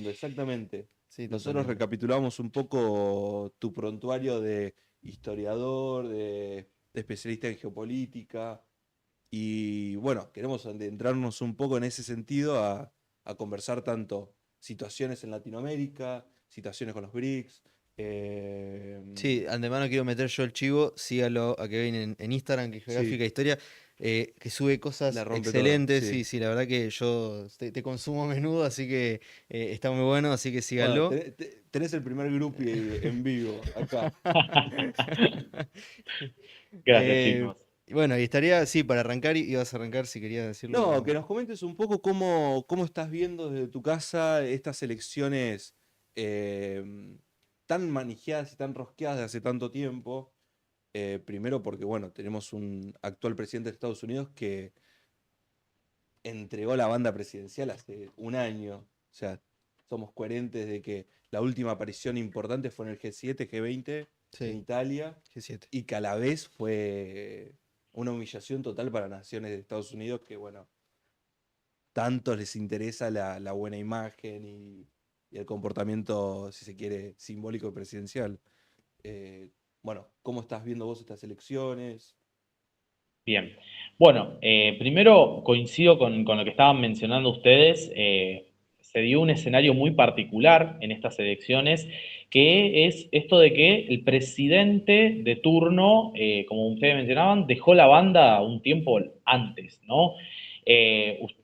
exactamente. Sí, Nosotros totalmente. recapitulamos un poco tu prontuario de historiador, de especialista en geopolítica, y bueno, queremos adentrarnos un poco en ese sentido a conversar tanto situaciones en Latinoamérica, situaciones con los BRICS. Sí, antemano quiero meter yo el chivo, sígalo a Kevin en Instagram, que es Sí, Geográfica Historia, que sube la cosas rompe toda, excelentes, sí. sí, sí, la verdad que yo te consumo a menudo, así que está muy bueno, así que Bueno, síganlo. tenés el primer groupie en vivo acá. Gracias, Eh, chicos. y bueno, y estaría, sí, para arrancar, ibas a arrancar si querías No, que decirlo. nos comentes un poco cómo estás viendo desde tu casa estas elecciones tan manijeadas y tan rosqueadas de hace tanto tiempo. Primero porque, bueno, tenemos un actual presidente de Estados Unidos que entregó la banda presidencial hace un año. O sea, somos coherentes de que la última aparición importante fue en el G7, G20 en Sí, Italia, G7. y que a la vez fue una humillación total para naciones de Estados Unidos que, bueno, tanto les interesa la buena imagen y el comportamiento, si se quiere, simbólico y presidencial. Eh, bueno, ¿cómo estás viendo vos estas elecciones? Bien. Bueno, primero coincido con lo que estaban mencionando ustedes. Se dio un escenario muy particular en estas elecciones, que es esto de que el presidente de turno, como ustedes mencionaban, dejó la banda un tiempo antes, ¿no?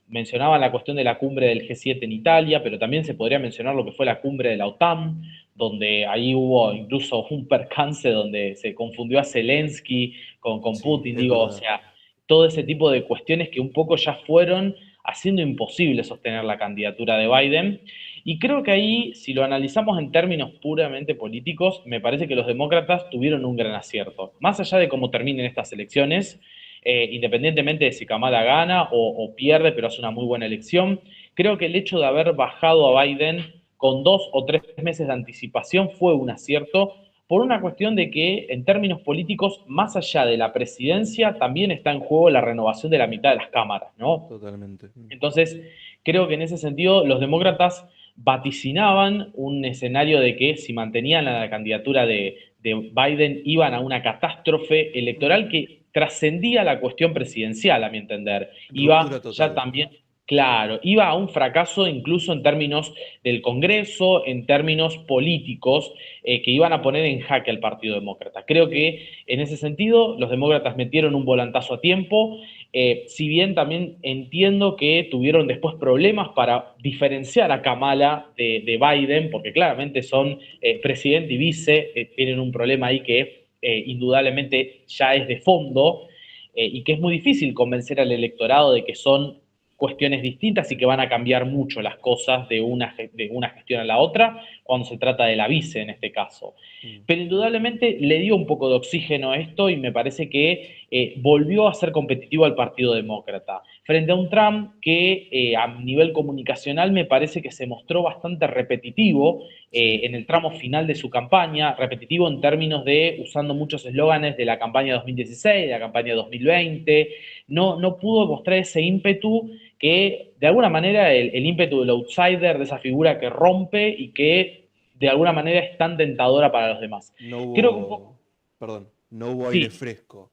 Mencionaban la cuestión de la cumbre del G7 en Italia, pero también se podría mencionar lo que fue la cumbre de la OTAN, donde ahí hubo incluso un percance donde se confundió a Zelensky con Sí, Putin, es digo, o verdad. sea, todo ese tipo de cuestiones que un poco ya fueron haciendo imposible sostener la candidatura de Biden. Y creo que ahí, si lo analizamos en términos puramente políticos, me parece que los demócratas tuvieron un gran acierto. Más allá de cómo terminen estas elecciones, independientemente de si Kamala gana o pierde, pero hace una muy buena elección, creo que el hecho de haber bajado a Biden con 2 o 3 meses de anticipación fue un acierto por una cuestión de que en términos políticos, más allá de la presidencia, también está en juego la renovación de la mitad de las cámaras, ¿no? Totalmente. Entonces, creo que en ese sentido los demócratas vaticinaban un escenario de que si mantenían la candidatura de Biden iban a una catástrofe electoral que trascendía la cuestión presidencial, a mi entender. Ruptura Iba ya total. también, claro, iba a un fracaso incluso en términos del Congreso, en términos políticos, que iban a poner en jaque al Partido Demócrata. Creo que en ese sentido los demócratas metieron un volantazo a tiempo, si bien también entiendo que tuvieron después problemas para diferenciar a Kamala de Biden, porque claramente son presidente y vice, tienen un problema ahí que indudablemente ya es de fondo, y que es muy difícil convencer al electorado de que son cuestiones distintas y que van a cambiar mucho las cosas de una gestión a la otra cuando se trata de la vice en este caso. Mm. Pero indudablemente le dio un poco de oxígeno a esto y me parece que volvió a ser competitivo al Partido Demócrata, frente a un Trump que a nivel comunicacional me parece que se mostró bastante repetitivo Sí. en el tramo final de su campaña, repetitivo en términos de usando muchos eslóganes de la campaña 2016, de la campaña 2020, no pudo mostrar ese ímpetu que de alguna manera el ímpetu del outsider, de esa figura que rompe y que de alguna manera es tan tentadora para los demás. No Creo que un poco, hubo, perdón, no hubo aire sí, fresco.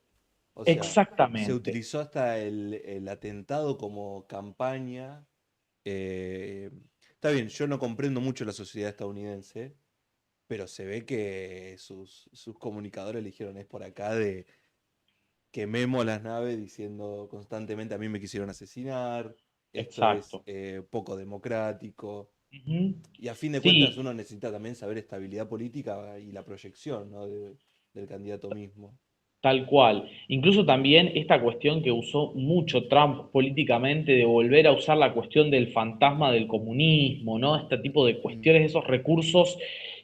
O sea, se exactamente. utilizó hasta el atentado como campaña. Está bien, yo no comprendo mucho la sociedad estadounidense, pero se ve que sus comunicadores eligieron es por acá de quememos las naves diciendo constantemente a mí me quisieron asesinar, esto es Exacto. poco democrático. Ujú. Y a fin de cuentas Sí, uno necesita también saber estabilidad política y la proyección, ¿no? Del candidato mismo. tal cual. Incluso también esta cuestión que usó mucho Trump políticamente de volver a usar la cuestión del fantasma del comunismo, ¿no? Este tipo de Mm. cuestiones, esos recursos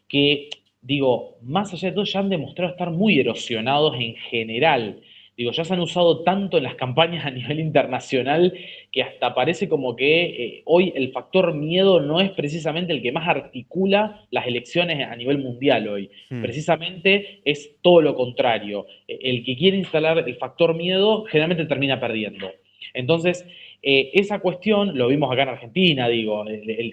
que, digo, más allá de todo, ya han demostrado estar muy erosionados en general. Digo, ya se han usado tanto en las campañas a nivel internacional que hasta parece como que hoy el factor miedo no es precisamente el que más articula las elecciones a nivel mundial hoy. Mm. Precisamente es todo lo contrario. El que quiere instalar el factor miedo generalmente termina perdiendo. Entonces, Esa cuestión lo vimos acá en Argentina, digo,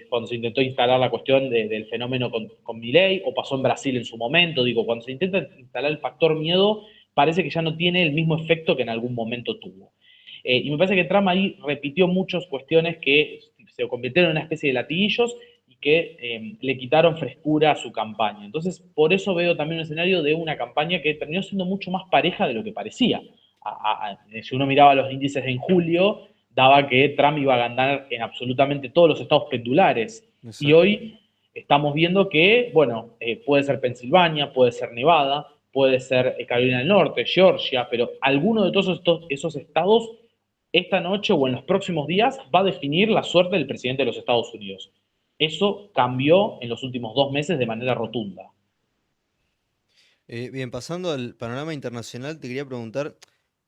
cuando se intentó instalar la cuestión del fenómeno con Milei, o pasó en Brasil en su momento, digo, cuando se intenta instalar el factor miedo, parece que ya no tiene el mismo efecto que en algún momento tuvo. Y me parece que Trump ahí repitió muchas cuestiones que se convirtieron en una especie de latiguillos y que le quitaron frescura a su campaña. Entonces, por eso veo también un escenario de una campaña que terminó siendo mucho más pareja de lo que parecía. Si uno miraba los índices en julio, daba que Trump iba a ganar en absolutamente todos los estados pendulares. Exacto. Y hoy estamos viendo que, bueno, puede ser Pensilvania, puede ser Nevada, puede ser Carolina del Norte, Georgia, pero alguno de todos esos estados esta noche o en los próximos días va a definir la suerte del presidente de los Estados Unidos. Eso cambió en los últimos 2 meses de manera rotunda. Bien, pasando al panorama internacional, te quería preguntar,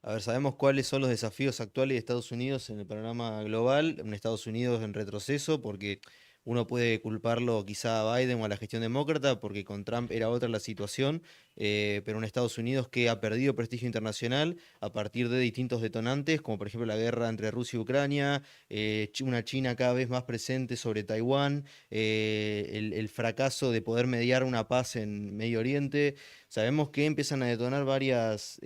a ver, sabemos cuáles son los desafíos actuales de Estados Unidos en el panorama global, un Estados Unidos en retroceso, porque uno puede culparlo quizá a Biden o a la gestión demócrata, porque con Trump era otra la situación, pero un Estados Unidos que ha perdido prestigio internacional a partir de distintos detonantes, como por ejemplo la guerra entre Rusia y Ucrania, una China cada vez más presente sobre Taiwán, el fracaso de poder mediar una paz en Medio Oriente. Sabemos que empiezan a detonar varios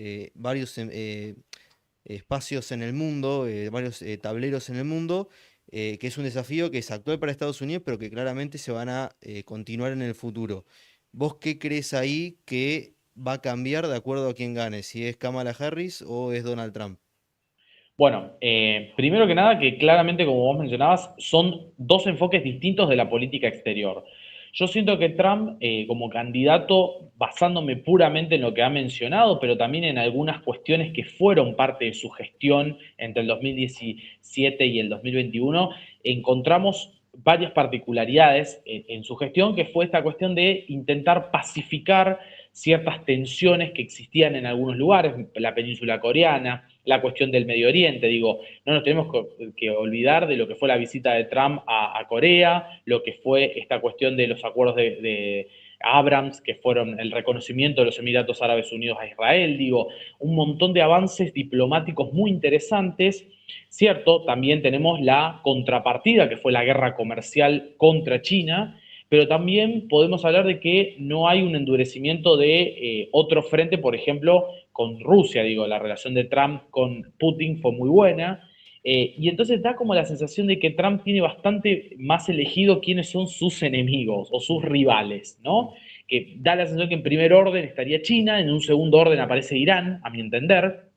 espacios en el mundo, varios tableros en el mundo, que es un desafío que es actual para Estados Unidos, pero que claramente se van a continuar en el futuro. ¿Vos qué crees ahí que va a cambiar de acuerdo a quién gane? ¿Si es Kamala Harris o es Donald Trump? Bueno, primero que nada, que claramente, como vos mencionabas, son dos enfoques distintos de la política exterior. Yo siento que Trump, como candidato, basándome puramente en lo que ha mencionado, pero también en algunas cuestiones que fueron parte de su gestión entre el 2017 y el 2021, encontramos varias particularidades en su gestión, que fue esta cuestión de intentar pacificar ciertas tensiones que existían en algunos lugares, la península coreana, la cuestión del Medio Oriente. Digo, no nos tenemos que olvidar de lo que fue la visita de Trump a Corea, lo que fue esta cuestión de los acuerdos de Abrams, que fueron el reconocimiento de los Emiratos Árabes Unidos a Israel. Digo, un montón de avances diplomáticos muy interesantes. Cierto, también tenemos la contrapartida, que fue la guerra comercial contra China, pero también podemos hablar de que no hay un endurecimiento de otro frente, por ejemplo, con Rusia. Digo, la relación de Trump con Putin fue muy buena, y entonces da como la sensación de que Trump tiene bastante más elegido quiénes son sus enemigos o sus rivales, ¿no? Que da la sensación que en primer orden estaría China, en un segundo orden aparece Irán, a mi entender.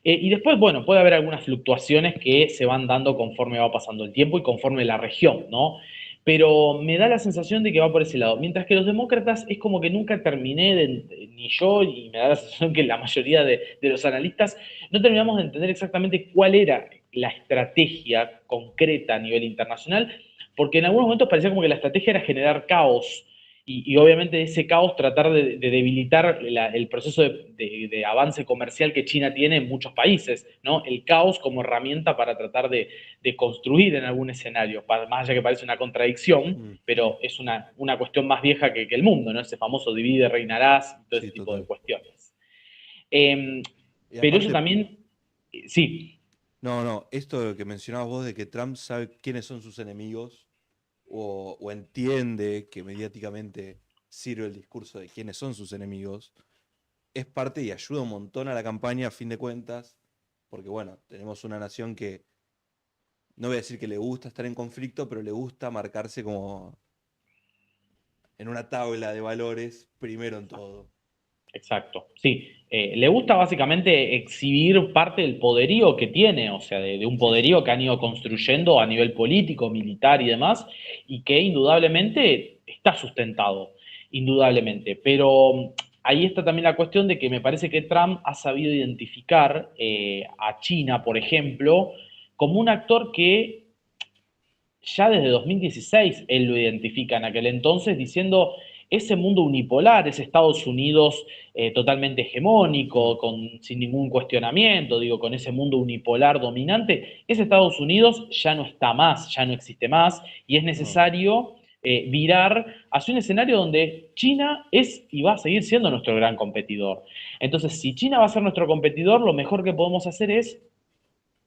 Y después, bueno, puede haber algunas fluctuaciones que se van dando conforme va pasando el tiempo y conforme la región, ¿no? Pero me da la sensación de que va por ese lado. Mientras que los demócratas es como que nunca terminé, ni yo, y me da la sensación que la mayoría de los analistas no terminamos de entender exactamente cuál era la estrategia concreta a nivel internacional, porque en algunos momentos parecía como que la estrategia era generar caos y obviamente ese caos tratar de debilitar el proceso de avance comercial que China tiene en muchos países, ¿no? El caos como herramienta para tratar de construir en algún escenario, más allá que parece una contradicción, pero es una cuestión más vieja que el mundo, ¿no? Ese famoso divide, reinarás, todo ese tipo de cuestiones. Pero eso también, sí. No, esto que mencionabas vos de que Trump sabe quiénes son sus enemigos o entiende que mediáticamente sirve el discurso de quiénes son sus enemigos, es parte y ayuda un montón a la campaña a fin de cuentas, porque bueno, tenemos una nación que, no voy a decir que le gusta estar en conflicto, pero le gusta marcarse como en una tabla de valores primero en todo. Exacto, sí. Le gusta básicamente exhibir parte del poderío que tiene, o sea, de un poderío que han ido construyendo a nivel político, militar y demás, y que indudablemente está sustentado, indudablemente. Pero ahí está también la cuestión de que me parece que Trump ha sabido identificar a China, por ejemplo, como un actor que ya desde 2016 él lo identifica en aquel entonces diciendo ese mundo unipolar, ese Estados Unidos totalmente hegemónico, sin ningún cuestionamiento, digo, con ese mundo unipolar dominante, ese Estados Unidos ya no está más, ya no existe más, y es necesario virar hacia un escenario donde China es y va a seguir siendo nuestro gran competidor. Entonces, si China va a ser nuestro competidor, lo mejor que podemos hacer es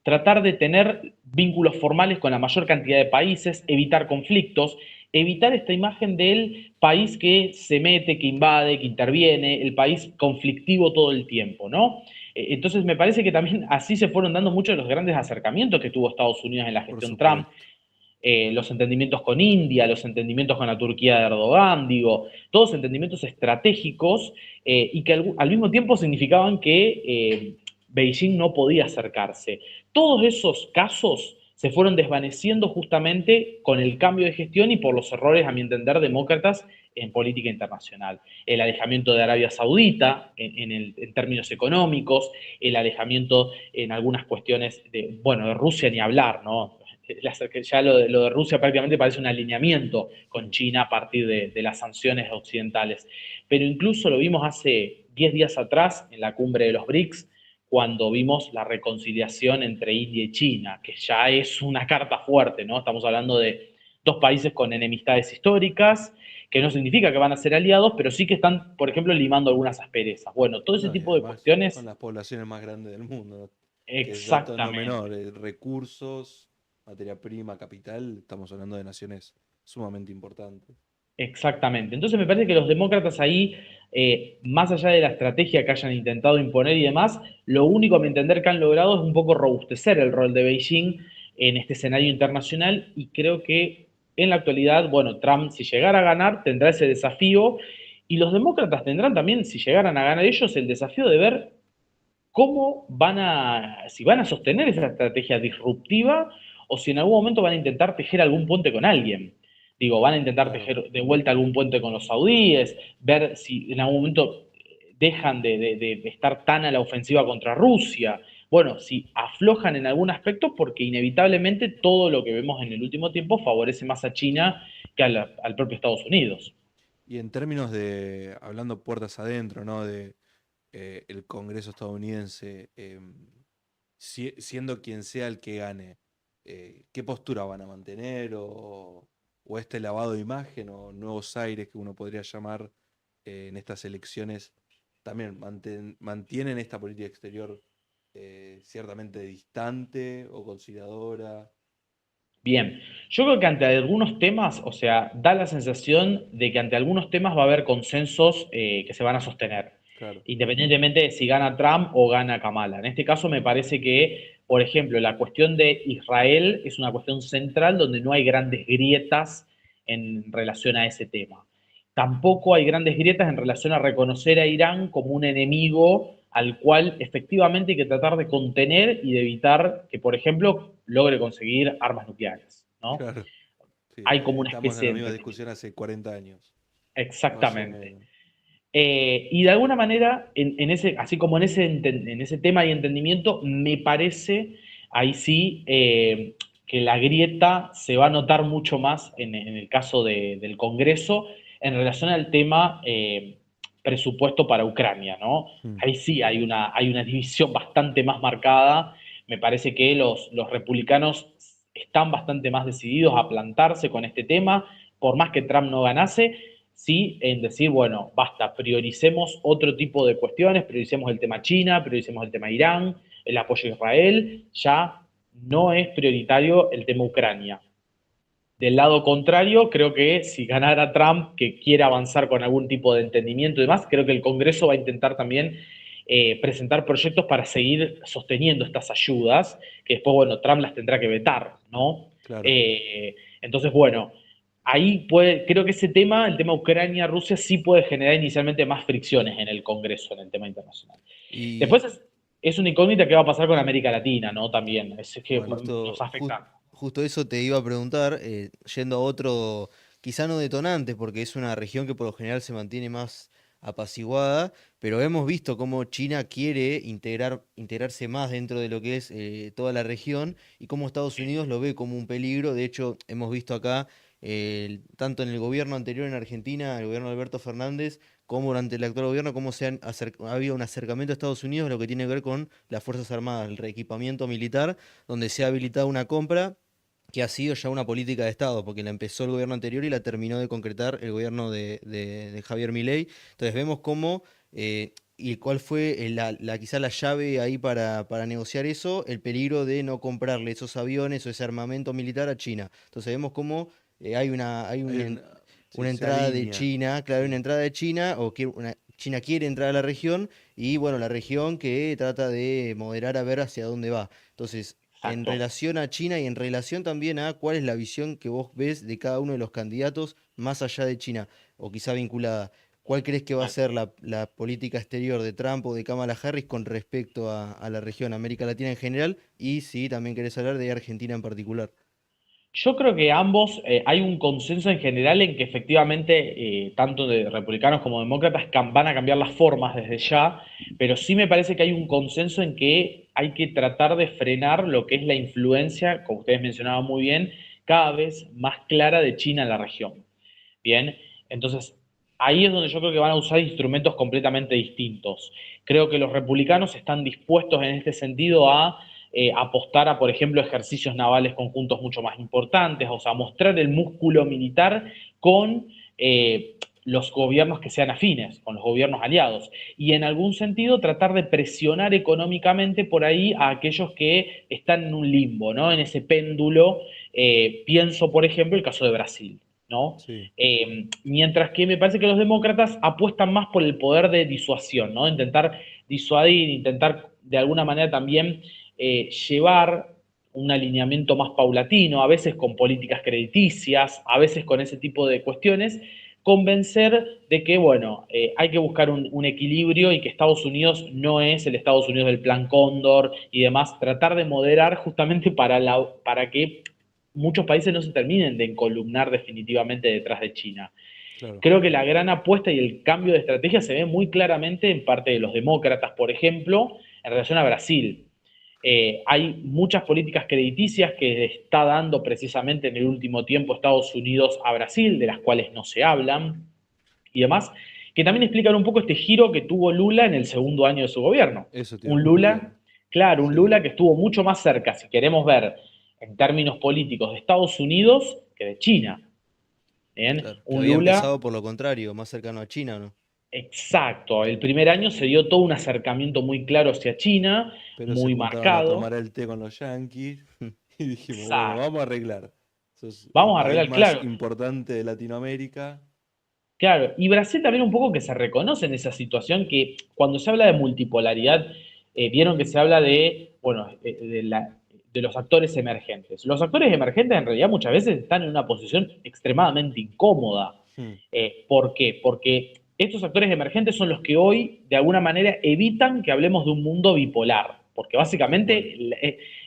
tratar de tener vínculos formales con la mayor cantidad de países, evitar conflictos, evitar esta imagen del país que se mete, que invade, que interviene, el país conflictivo todo el tiempo, ¿no? Entonces me parece que también así se fueron dando muchos de los grandes acercamientos que tuvo Estados Unidos en la Por gestión Trump, supuesto. los entendimientos con India, los entendimientos con la Turquía de Erdogan, digo, todos entendimientos estratégicos y que al mismo tiempo significaban que Beijing no podía acercarse. Todos esos casos se fueron desvaneciendo justamente con el cambio de gestión y por los errores, a mi entender, demócratas en política internacional. El alejamiento de Arabia Saudita en términos económicos, el alejamiento en algunas cuestiones de, bueno, de Rusia ni hablar, ¿no? Ya lo de Rusia prácticamente parece un alineamiento con China a partir de las sanciones occidentales. Pero incluso lo vimos hace 10 días atrás en la cumbre de los BRICS, cuando vimos la reconciliación entre India y China, que ya es una carta fuerte, ¿no? Estamos hablando de dos países con enemistades históricas, que no significa que van a ser aliados, pero sí que están, por ejemplo, limando algunas asperezas. Bueno, todo ese No, y tipo de además son cuestiones, las poblaciones más grandes del mundo, ¿no? Que es dato no menor. exactamente. Recursos, materia prima, capital, estamos hablando de naciones sumamente importantes. Exactamente. Entonces me parece que los demócratas ahí, más allá de la estrategia que hayan intentado imponer y demás, lo único a mi entender que han logrado es un poco robustecer el rol de Beijing en este escenario internacional y creo que en la actualidad, bueno, Trump si llegara a ganar tendrá ese desafío y los demócratas tendrán también, si llegaran a ganar ellos, el desafío de ver cómo si van a sostener esa estrategia disruptiva o si en algún momento van a intentar tejer algún puente con alguien. Digo, van a intentar Claro. tejer de vuelta algún puente con los saudíes, ver si en algún momento dejan de estar tan a la ofensiva contra Rusia. Bueno, si aflojan en algún aspecto, porque inevitablemente todo lo que vemos en el último tiempo favorece más a China que al propio Estados Unidos. Y en términos de, hablando puertas adentro, ¿no? De el Congreso estadounidense, siendo quien sea el que gane, ¿qué postura van a mantener? O este lavado de imagen o nuevos aires que uno podría llamar en estas elecciones, también mantienen esta política exterior ciertamente distante o conciliadora. Bien, yo creo que ante algunos temas, o sea, da la sensación de que ante algunos temas va a haber consensos que se van a sostener, Claro, independientemente de si gana Trump o gana Kamala. En este caso me parece que, por ejemplo, la cuestión de Israel es una cuestión central donde no hay grandes grietas en relación a ese tema. Tampoco hay grandes grietas en relación a reconocer a Irán como un enemigo al cual efectivamente hay que tratar de contener y de evitar que, por ejemplo, logre conseguir armas nucleares, ¿no? claro. Sí, Hay como una estamos en especie la de misma entendimiento. discusión hace 40 años, más o Exactamente. menos. Y de alguna manera, así como en ese tema y entendimiento, me parece, ahí sí, que la grieta se va a notar mucho más en el caso del Congreso en relación al tema presupuesto para Ucrania, ¿no? Mm. Ahí sí hay una división bastante más marcada. Me parece que los republicanos están bastante más decididos a plantarse con este tema, por más que Trump no ganase sí en decir, bueno, basta, prioricemos otro tipo de cuestiones, prioricemos el tema China, prioricemos el tema Irán, el apoyo a Israel, ya no es prioritario el tema Ucrania. Del lado contrario, creo que si ganara Trump, que quiere avanzar con algún tipo de entendimiento y demás, creo que el Congreso va a intentar también presentar proyectos para seguir sosteniendo estas ayudas, que después, bueno, Trump las tendrá que vetar, ¿no? Claro. Entonces, bueno, ahí creo que ese tema, el tema Ucrania-Rusia, sí puede generar inicialmente más fricciones en el Congreso, en el tema internacional. Y Después es una incógnita qué va a pasar con América Latina, ¿no? También, es que bueno, nos afecta. Justo eso te iba a preguntar, yendo a otro, quizá no detonante, porque es una región que por lo general se mantiene más apaciguada, pero hemos visto cómo China quiere integrarse más dentro de lo que es toda la región y cómo Estados Unidos lo ve como un peligro. De hecho, hemos visto acá, tanto en el gobierno anterior en Argentina, el gobierno de Alberto Fernández, como durante el actual gobierno, cómo ha habido un acercamiento a Estados Unidos, lo que tiene que ver con las Fuerzas Armadas, el reequipamiento militar, donde se ha habilitado una compra que ha sido ya una política de Estado, porque la empezó el gobierno anterior y la terminó de concretar el gobierno de Javier Milei. Entonces vemos cómo ¿Y cuál fue quizá la llave ahí para negociar eso? El peligro de no comprarle esos aviones o ese armamento militar a China. Entonces vemos cómo hay Hay una sí, se entrada de alinea. China, claro, una Sí, entrada de China, China quiere entrar a la región y bueno, la región que trata de moderar a ver hacia dónde va. Entonces, en Exacto. relación a China y en relación también a cuál es la visión que vos ves de cada uno de los candidatos más allá de China, o quizá vinculada. ¿Cuál crees que va a ser la política exterior de Trump o de Kamala Harris con respecto a la región América Latina en general? Y si también querés hablar de Argentina en particular. Yo creo que ambos, hay un consenso en general en que efectivamente, tanto de republicanos como demócratas van a cambiar las formas desde ya, pero sí me parece que hay un consenso en que hay que tratar de frenar lo que es la influencia, como ustedes mencionaban muy bien, cada vez más clara de China en la región. Bien, entonces ahí es donde yo creo que van a usar instrumentos completamente distintos. Creo que los republicanos están dispuestos en este sentido a apostar a, por ejemplo, ejercicios navales conjuntos mucho más importantes, o sea, mostrar el músculo militar con los gobiernos que sean afines, con los gobiernos aliados, y en algún sentido tratar de presionar económicamente por ahí a aquellos que están en un limbo, ¿no? En ese péndulo. Pienso, por ejemplo, el caso de Brasil, ¿no? sí, Mientras que me parece que los demócratas apuestan más por el poder de disuasión, ¿no? Intentar disuadir, intentar de alguna manera también llevar un alineamiento más paulatino, a veces con políticas crediticias, a veces con ese tipo de cuestiones, convencer de que, bueno, hay que buscar un equilibrio y que Estados Unidos no es el Estados Unidos del Plan Cóndor y demás, tratar de moderar justamente para que muchos países no se terminen de encolumnar definitivamente detrás de China. claro. Creo que la gran apuesta y el cambio de estrategia se ve muy claramente en parte de los demócratas, por ejemplo, en relación a Brasil. Hay muchas políticas crediticias que está dando precisamente en el último tiempo Estados Unidos a Brasil, de las cuales no se hablan y demás, que también explican un poco este giro que tuvo Lula en el segundo año de su gobierno. Eso te iba a Un preguntar. Lula, claro, un Sí, Lula que estuvo mucho más cerca, si queremos ver en términos políticos, de Estados Unidos que de China. ¿Bien? Claro, que Un había Lula, empezado por lo contrario, más cercano a China, ¿no? exacto. El primer año se dio todo un acercamiento muy claro hacia China, pero se muy juntaron a tomar marcado. el té con los yanquis y dijimos, bueno, Exacto. vamos a arreglar. Sos el Vamos a país arreglar, más claro. importante de Latinoamérica. Claro, y Brasil también un poco que se reconoce en esa situación que cuando se habla de multipolaridad, vieron que se habla de, bueno, de los actores emergentes. Los actores emergentes en realidad muchas veces están en una posición extremadamente incómoda. Hmm, ¿Por qué? Porque estos actores emergentes son los que hoy, de alguna manera, evitan que hablemos de un mundo bipolar. Porque tal cual. básicamente,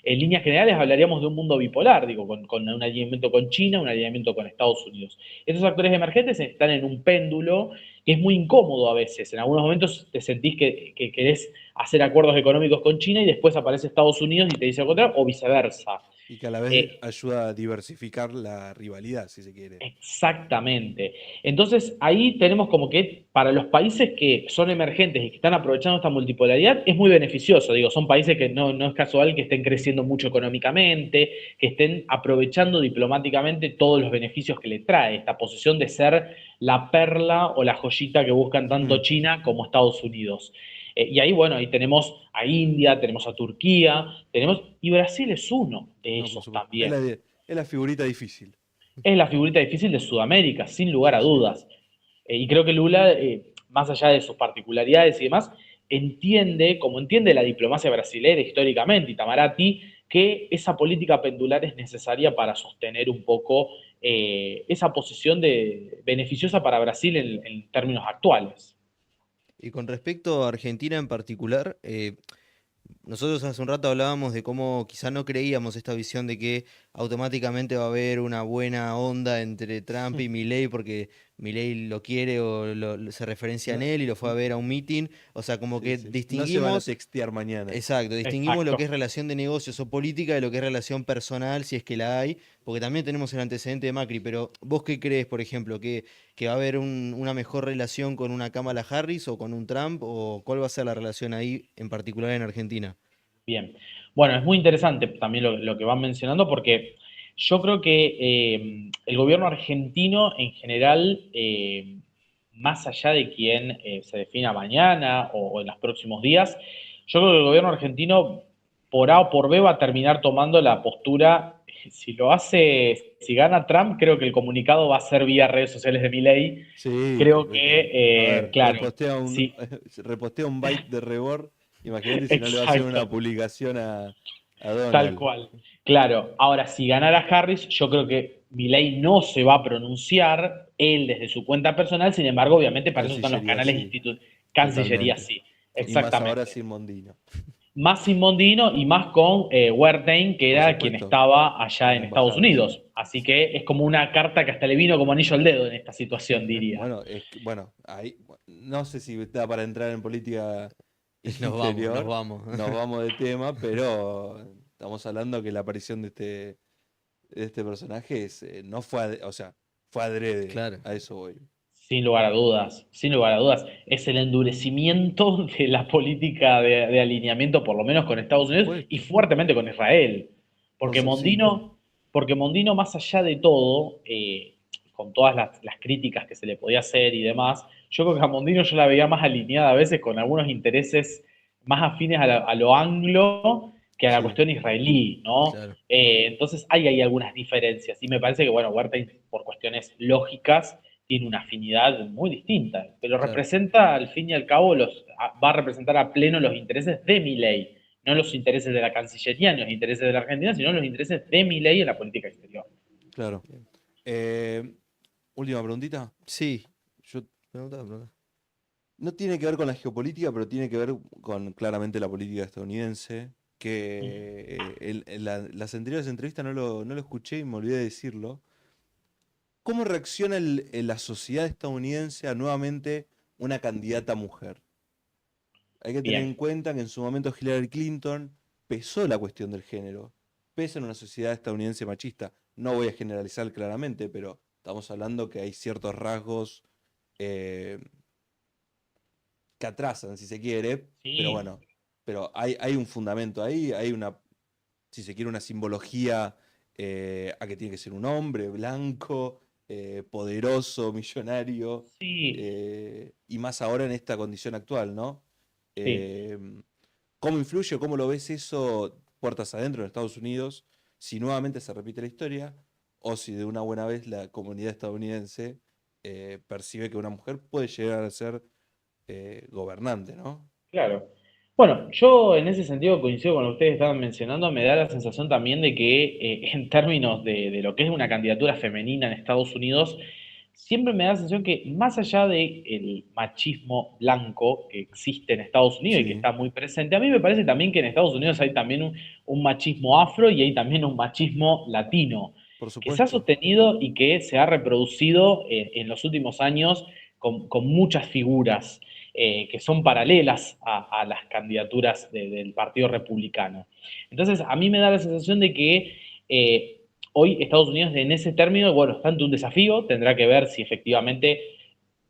en líneas generales, hablaríamos de un mundo bipolar, digo, con un alineamiento con China, un alineamiento con Estados Unidos. Estos actores emergentes están en un péndulo que es muy incómodo a veces. En algunos momentos te sentís que querés hacer acuerdos económicos con China y después aparece Estados Unidos y te dice lo contrario, o viceversa. Y que a la vez Eh, ayuda a diversificar la rivalidad, si se quiere. Exactamente. Entonces ahí tenemos como que para los países que son emergentes y que están aprovechando esta multipolaridad es muy beneficioso. Digo, son países que no es casual que estén creciendo mucho económicamente, que estén aprovechando diplomáticamente todos los beneficios que le trae esta posición de ser la perla o la joyita que buscan tanto Hmm, China como Estados Unidos. Y ahí, bueno, ahí tenemos a India, tenemos a Turquía, y Brasil es uno de no, por esos supuesto. también. Es la figurita difícil. Es la figurita difícil de Sudamérica, sin lugar Sí, a sí. dudas. Y creo que Lula, más allá de sus particularidades y demás, entiende, como entiende la diplomacia brasileña históricamente, Itamaraty, que esa política pendular es necesaria para sostener un poco esa posición beneficiosa para Brasil en términos actuales. Y con respecto a Argentina en particular, nosotros hace un rato hablábamos de cómo quizá no creíamos esta visión de que automáticamente va a haber una buena onda entre Trump y Milei porque Milei lo quiere o se referencia en No, él y lo fue a ver a un meeting. O sea, como sí, que sí. No se van a distinguimos. textear mañana. Exacto, distinguimos lo que Exacto. es relación de negocios o política de lo que es relación personal, si es que la hay, porque también tenemos el antecedente de Macri, pero ¿vos qué crees, por ejemplo, que va a haber una mejor relación con una Kamala Harris o con un Trump, o cuál va a ser la relación ahí, en particular en Argentina? Bien. Bueno, es muy interesante también lo que van mencionando porque yo creo que el gobierno argentino en general más allá de quién se defina mañana o en los próximos días, yo creo que el gobierno argentino, por A o por B, va a terminar tomando la postura. Si lo hace, si gana Trump, creo que el comunicado va a ser vía redes sociales de Milei. Sí, Creo a que, ver, claro, sí, repostea un byte de rebord. Imagínate si no le va a hacer exacto. una publicación a Tal Donald. cual. Claro, ahora si ganara Harris, yo creo que Milei no se va a pronunciar él desde su cuenta personal, sin embargo, obviamente para eso están los Cancillería canales sí, Cancillería totalmente. sí, Y más ahora exactamente. sin Mondino. Más sin Mondino y más con Wertheim, que Por era quien supuesto, estaba allá en la en Estados embajada, sí. Unidos. Así que es como una carta que hasta le vino como anillo al dedo en esta situación, diría. Bueno, bueno, ahí no sé si da para entrar en política Nos vamos, nos interior, vamos. nos vamos de tema, pero estamos hablando que la aparición de este personaje no fue, o sea, fue adrede, Claro, a eso voy. Sin lugar a dudas, sin lugar a dudas. Es el endurecimiento de la política de alineamiento, por lo menos con Por Estados Unidos, y supuesto. fuertemente con Israel. Porque Sí, Mondino, porque Mondino, más allá de todo, con todas las críticas que se le podía hacer y demás, yo creo que a Mondino yo la veía más alineada a veces con algunos intereses más afines a lo anglo que a la sí, cuestión israelí, ¿no? claro, Entonces hay algunas diferencias. Y me parece que, bueno, Wertheim, por cuestiones lógicas, tiene una afinidad muy distinta, pero claro. representa al fin y al cabo va a representar a pleno los intereses de Milei, no los intereses de la Cancillería ni los intereses de la Argentina, sino los intereses de Milei en la política exterior. claro. Bien. Eh, Última preguntita. Sí, Yo, pregunta. no tiene que ver con la geopolítica, pero tiene que ver con claramente la política estadounidense. Ujú. Que las anteriores entrevistas no lo escuché y me olvidé de decirlo. ¿Cómo reacciona la sociedad estadounidense a nuevamente una candidata mujer? Hay que tener en Bien, cuenta que en su momento Hillary Clinton pesó la cuestión del género, pesa en una sociedad estadounidense machista. No voy a generalizar claramente, pero estamos hablando que hay ciertos rasgos eh, que atrasan, si se quiere, pero sí, bueno, pero hay un fundamento ahí, hay una, si se quiere, una simbología a que tiene que ser un hombre blanco, poderoso, millonario, sí, y más ahora en esta condición actual, ¿no? sí. Eh, ¿Cómo influye, cómo lo ves eso puertas adentro en Estados Unidos, si nuevamente se repite la historia, o si de una buena vez la comunidad estadounidense percibe que una mujer puede llegar a ser gobernante, ¿no? Claro. Bueno, yo en ese sentido coincido con lo que ustedes estaban mencionando, me da la sensación también de que en términos de lo que es una candidatura femenina en Estados Unidos, siempre me da la sensación que más allá del machismo blanco que existe en Estados Unidos y que Sí, está muy presente, a mí me parece también que en Estados Unidos hay también un machismo afro y hay también un machismo latino, por que se ha supuesto. sostenido y que se ha reproducido en los últimos años con muchas figuras que son paralelas a las candidaturas del Partido Republicano. Entonces, a mí me da la sensación de que hoy Estados Unidos en ese término, bueno, está ante un desafío, tendrá que ver si efectivamente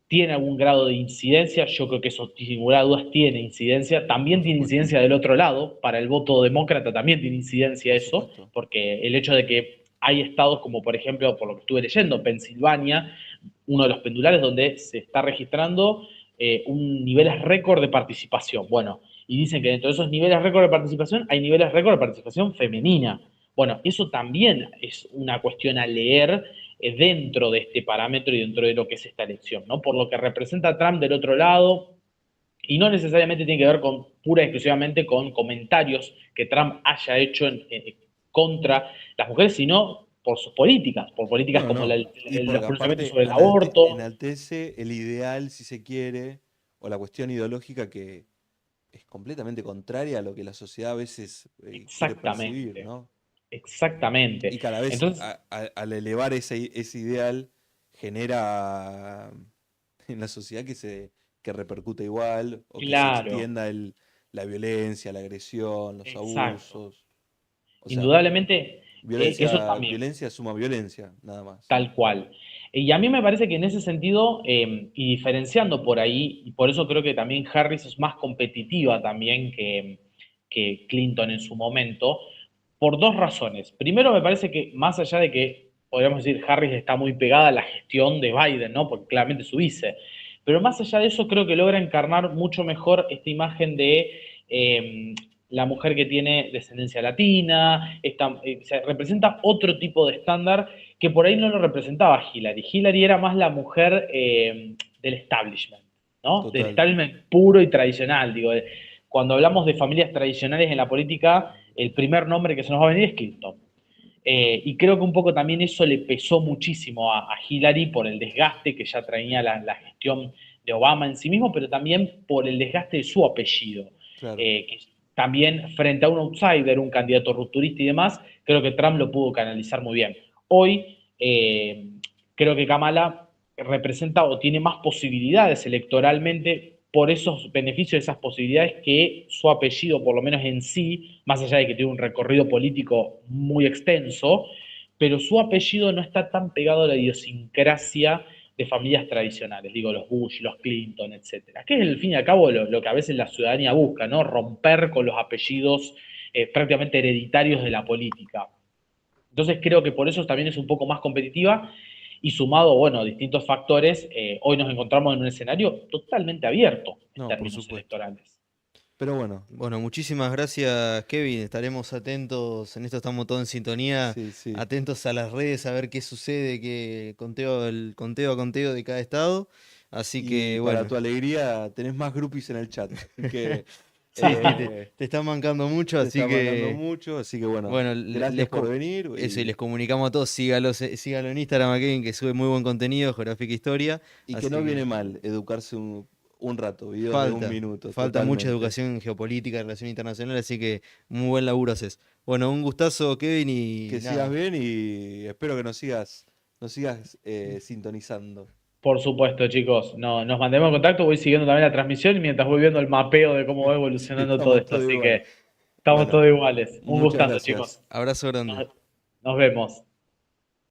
tiene algún grado de incidencia, yo creo que eso sin lugar a dudas tiene incidencia, también Por tiene supuesto, incidencia del otro lado, para el voto demócrata también tiene incidencia por eso, supuesto. porque el hecho de que hay estados como por ejemplo, por lo que estuve leyendo, Pensilvania, uno de los pendulares donde se está registrando un niveles récord de participación. Bueno, y dicen que dentro de esos niveles récord de participación hay niveles récord de participación femenina. Bueno, eso también es una cuestión a leer dentro de este parámetro y dentro de lo que es esta elección, ¿no? Por lo que representa Trump del otro lado, y no necesariamente tiene que ver con pura y exclusivamente con comentarios que Trump haya hecho contra las mujeres, sino por políticas No, como no. Y los porque pronunciamientos aparte sobre el aborto. enaltece el ideal, si se quiere, o la cuestión ideológica que es completamente contraria a lo que la sociedad a veces quiere percibir, Exactamente, ¿no? exactamente. Y cada vez Entonces, al elevar ese ideal genera en la sociedad que repercute igual o que se claro, extienda la violencia, la agresión, los exacto. abusos. O sea, Indudablemente, eso violencia, también. violencia suma violencia, nada más. Tal cual. Y a mí me parece que en ese sentido, y diferenciando por ahí, y por eso creo que también Harris es más competitiva también que Clinton en su momento, por dos razones. Primero, me parece que más allá de que, podríamos decir, Harris está muy pegada a la gestión de Biden, ¿no? Porque claramente es su vice. pero más allá de eso creo que logra encarnar mucho mejor esta imagen de la mujer que tiene descendencia latina, se representa otro tipo de estándar que por ahí no lo representaba Hillary. Hillary era más la mujer del establishment, ¿no? Del Total. establishment puro y tradicional, digo. Cuando hablamos de familias tradicionales en la política, el primer nombre que se nos va a venir es Clinton. Y creo que un poco también eso le pesó muchísimo a Hillary por el desgaste que ya traía la gestión de Obama en sí mismo, pero también por el desgaste de su apellido. Claro. Que también frente a un outsider, un candidato rupturista y demás, creo que Trump lo pudo canalizar muy bien. Hoy creo que Kamala representa o tiene más posibilidades electoralmente por esos beneficios, esas posibilidades que su apellido, por lo menos en sí, más allá de que tiene un recorrido político muy extenso, pero su apellido no está tan pegado a la idiosincrasia de familias tradicionales, digo, los Bush, los Clinton, etcétera. Que es, al fin y al cabo, lo que a veces la ciudadanía busca, ¿no? Romper con los apellidos prácticamente hereditarios de la política. Entonces creo que por eso también es un poco más competitiva y sumado, bueno, a distintos factores, hoy nos encontramos en un escenario totalmente abierto en No, por términos supuesto. electorales. Pero bueno, Bueno, muchísimas gracias, Kevin. Estaremos atentos, en esto estamos todos en sintonía, sí, sí. atentos a las redes a ver qué sucede, el conteo a conteo de cada estado. Así Y que, para bueno, tu alegría, tenés más groupies en el chat. Que sí, te están mancando mucho, te así está mandando que, mucho, así que bueno, bueno, gracias por venir. eso, y les comunicamos a todos, sígalo en Instagram a Kevin, que sube muy buen contenido, geográfica e historia. Y que Así no viene que mal educarse un rato, videos de un minuto. falta mucha totalmente. educación geopolítica, relación internacional, así que muy buen laburo haces. Bueno, un gustazo, Kevin, y Que nada. sigas bien y espero que nos sigas sintonizando. Por supuesto, chicos, no, nos mantenemos en contacto, voy siguiendo también la transmisión y mientras voy viendo el mapeo de cómo va evolucionando todo Estamos esto, todos así igual. que estamos Bueno, todos iguales. Un muchas gustazo, gracias. chicos. Abrazo grande. Nos vemos.